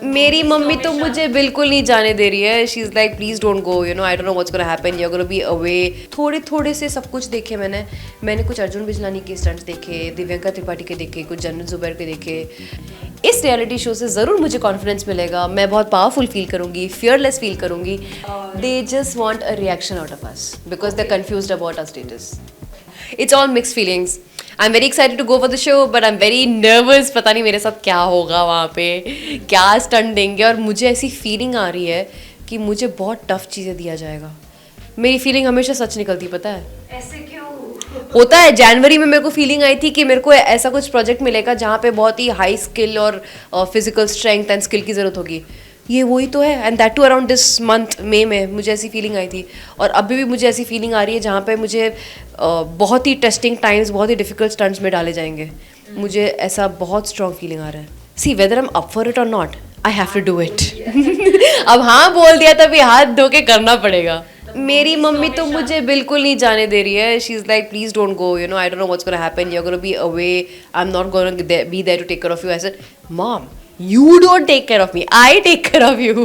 मेरी मम्मी तो मुझे बिल्कुल नहीं जाने दे रही है. She is like please don't go, you know I don't know what's gonna happen, you are gonna be away. थोड़े थोड़े से सब कुछ देखे मैंने कुछ अर्जुन बिजलानी के स्टंट्स देखे, दिव्यांका त्रिपाठी के देखे, कुछ जन्नत जुबैर के देखे. इस रियलिटी शो से ज़रूर मुझे कॉन्फिडेंस मिलेगा, मैं बहुत पावरफुल फील करूँगी, फियरलेस फील करूँगी. They just want a reaction out of us because they are confused about our status. It's all mixed feelings. I'm very excited to go for the show, but I'm very nervous. पता नहीं मेरे साथ क्या होगा वहाँ पे, क्या stunt देंगे. और मुझे ऐसी फीलिंग आ रही है कि मुझे बहुत टफ चीज़ें दिया जाएगा. मेरी फीलिंग हमेशा सच निकलती, पता है ऐसे क्यों होता है. जनवरी में मेरे को फीलिंग आई थी कि मेरे को ऐसा कुछ प्रोजेक्ट मिलेगा जहाँ पे बहुत ही हाई स्किल और फिजिकल स्ट्रेंथ एंड स्किल की ज़रूरत होगी. ये वही तो है. And that too around this month मई में मुझे ऐसी फीलिंग आई थी. और अभी भी मुझे ऐसी फीलिंग आ रही है जहाँ पे मुझे बहुत ही टेस्टिंग टाइम्स, बहुत ही डिफिकल्ट स्टंट्स में डाले जाएंगे. मुझे ऐसा बहुत स्ट्रॉन्ग फीलिंग आ रहा है. See whether I am up for it or not, I have to do it. अब हाँ बोल दिया तभी हाथ धो के करना पड़ेगा. मेरी मम्मी तो मुझे बिल्कुल नहीं जाने दे रही है. She is like please don't go, you know I don't know what's gonna happen, you are gonna be away, I am not gonna be there to take care of you. I said mom, you don't take care of me, I take care of you.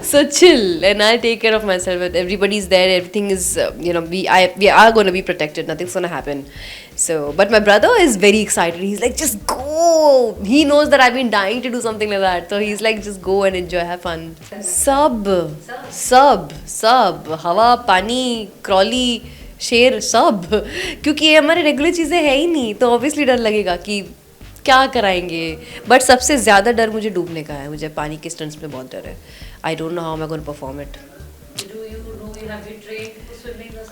So chill, and I'll take care of myself. And everybody's there, everything is we are going to be protected, nothing's going to happen. So but my brother is very excited. He's like, just go. He knows that I've been dying to do something like that, so he's like, just go and enjoy, have fun. सब हवा पानी Crawley शेर सब, क्योंकि ये हमारे regular चीज़ें है ही नहीं, तो ऑब्वियसली डर लगेगा कि क्या कराएंगे. बट सबसे ज़्यादा डर मुझे डूबने का है. मुझे पानी के स्टंट्स में बहुत डर है. आई डोंट नो हाउ मैं gonna perform it.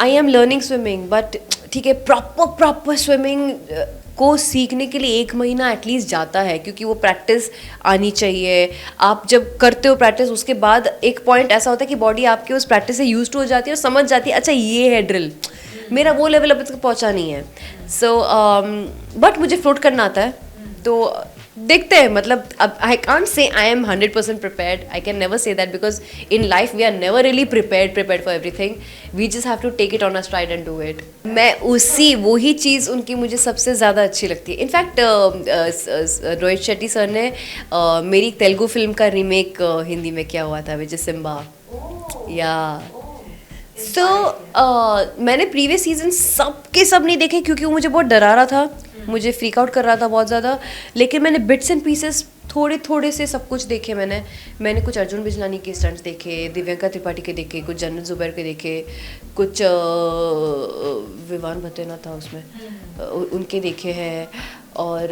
I am learning swimming, but ठीक है, प्रॉपर स्विमिंग को सीखने के लिए 1 महीना एटलीस्ट जाता है, क्योंकि वो प्रैक्टिस आनी चाहिए. आप जब करते हो प्रैक्टिस, उसके बाद एक पॉइंट ऐसा होता है कि बॉडी आपकी उस प्रैक्टिस से यूज टू हो जाती है और समझ जाती है अच्छा ये है ड्रिल. मेरा वो लेवल अभी तक पहुंचा नहीं है. सो बट मुझे फ्लोट करना आता है, तो देखते हैं. मतलब अब I can't say I am 100% prepared. I can never say that because in life we are never really prepared for everything. We just have to take it on a stride and do it. मैं वही चीज़ उनकी मुझे सबसे ज़्यादा अच्छी लगती है. In fact Rohit Shetty sir ने मेरी तेलुगु फिल्म का रीमेक हिंदी में किया हुआ था, विच इज सिम्बा. या सो मैंने प्रीवियस सीजन सब नहीं देखे, क्योंकि वो मुझे बहुत डरा रहा था, मुझे फ्रीक आउट कर रहा था बहुत ज़्यादा. लेकिन मैंने बिट्स एंड पीसेस थोड़े से सब कुछ देखे. मैंने कुछ अर्जुन बिजलानी के स्टंट्स देखे, दिव्यांका त्रिपाठी के देखे, कुछ जन्नत जुबैर के देखे, कुछ विवान भतेना था उसमें, उनके देखे हैं. और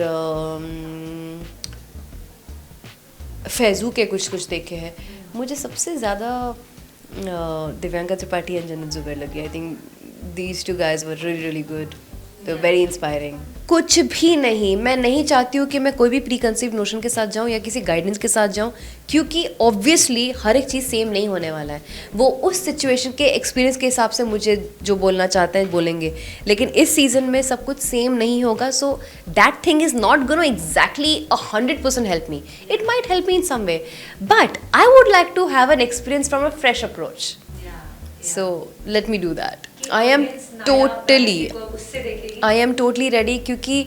फैजू के कुछ देखे हैं. मुझे सबसे ज़्यादा दिव्यांका त्रिपाठी एंड जन्नत जुबैर लगी. I think these two guys were really good. तो वेरी इंस्पायरिंग. कुछ भी नहीं, मैं नहीं चाहती हूँ कि मैं कोई भी प्री कंसीव नोशन के साथ जाऊँ या किसी गाइडेंस के साथ जाऊँ, क्योंकि ऑब्वियसली हर एक चीज़ सेम नहीं होने वाला है. वो उस सिचुएशन के एक्सपीरियंस के हिसाब से मुझे जो बोलना चाहते हैं बोलेंगे, लेकिन इस सीज़न में सब कुछ सेम नहीं होगा. So that thing is not gonna exactly 100% help me. It might help me in some way, but I would like to have an experience from a fresh approach. So let me do that. I am totally ready, क्योंकि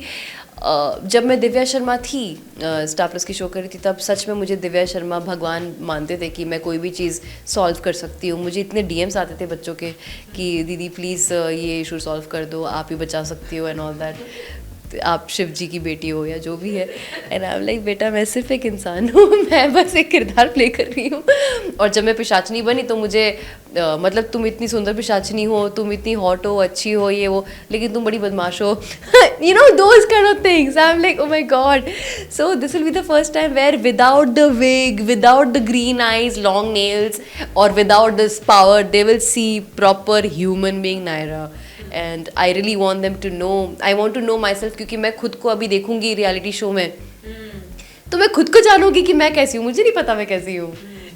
जब मैं दिव्या शर्मा थी, star plus की show कर रही थी, तब सच में मुझे दिव्या शर्मा भगवान मानते थे कि मैं कोई भी चीज़ सॉल्व कर सकती हूँ. मुझे इतने डीएम्स आते थे बच्चों के कि दीदी प्लीज़ ये इशू सॉल्व कर दो, आप ही बचा सकती हो एंड ऑल दैट. आप शिव जी की बेटी हो या जो भी है. एंड आई एम लाइक, बेटा मैं सिर्फ एक इंसान हूँ, मैं बस एक किरदार प्ले कर रही हूँ. और जब मैं पिशाचनी बनी तो मुझे मतलब तुम इतनी सुंदर पिशाचनी हो, तुम इतनी हॉट हो, अच्छी हो, ये वो, लेकिन तुम बड़ी बदमाश हो. You know those kind of things. I am like, oh my god. So this will be the first time where without the wig, without the green eyes, long nails, और without this power, they will see proper human being Naira. And I really want them to know, I want to know myself, क्योंकि मैं खुद को अभी देखूंगी reality show में, तो मैं खुद को जानूंगी कि मैं कैसी हूँ. मुझे नहीं पता मैं कैसी हूँ,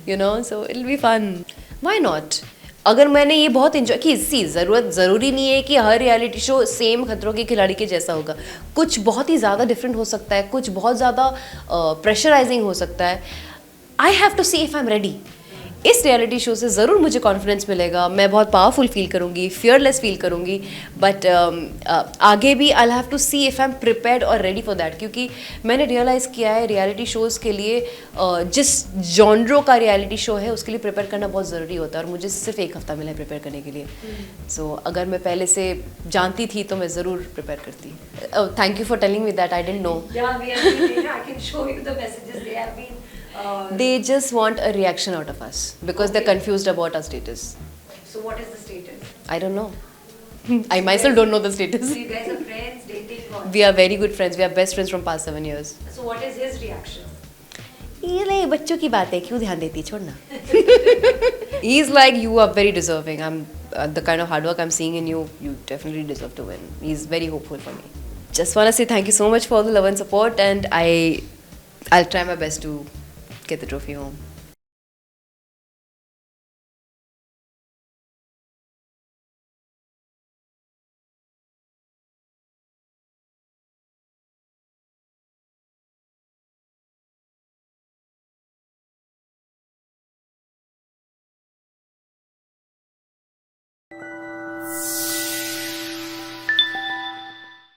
you know. So it will be fun. Why not. अगर मैंने ये बहुत इन्जॉय की, इसकी ज़रूरी नहीं है कि हर रियलिटी शो सेम खतरों के खिलाड़ी के जैसा होगा. कुछ बहुत ही ज़्यादा डिफरेंट हो सकता है, कुछ बहुत ज़्यादा प्रेशराइजिंग हो सकता है. I have to see if I am ready. इस रियलिटी शो से ज़रूर मुझे कॉन्फिडेंस मिलेगा, मैं बहुत पावरफुल फील करूँगी, फियरलेस फील करूँगी, बट आगे भी I have to see if I am prepared और रेडी फॉर दैट, क्योंकि मैंने रियलाइज़ किया है रियलिटी शोज़ के लिए जिस जॉनरों का रियलिटी शो है उसके लिए प्रिपेयर करना बहुत ज़रूरी होता है, और मुझे सिर्फ 1 हफ्ता मिला है प्रिपेयर करने के लिए। सो अगर मैं पहले से जानती थी तो मैं ज़रूर प्रिपेयर करती। Thank you for telling me that, I didn't know. Yeah, we have been, I can show you the messages they have been. They just want a reaction out of us because they're confused about our status. So what is the status? I don't know. I myself don't know the status. So you guys are friends, dating, or? We are very good friends. We are best friends from past 7 years. So what is his reaction? ये ले बच्चों की बात है, क्यों ध्यान देती है, छोड़ना. He's like, you are very deserving. I'm the kind of hard work I'm seeing in you. You definitely deserve to win. He's very hopeful for me. Just wanna say thank you so much for all the love and support, and I'll try my best to get the trophy home.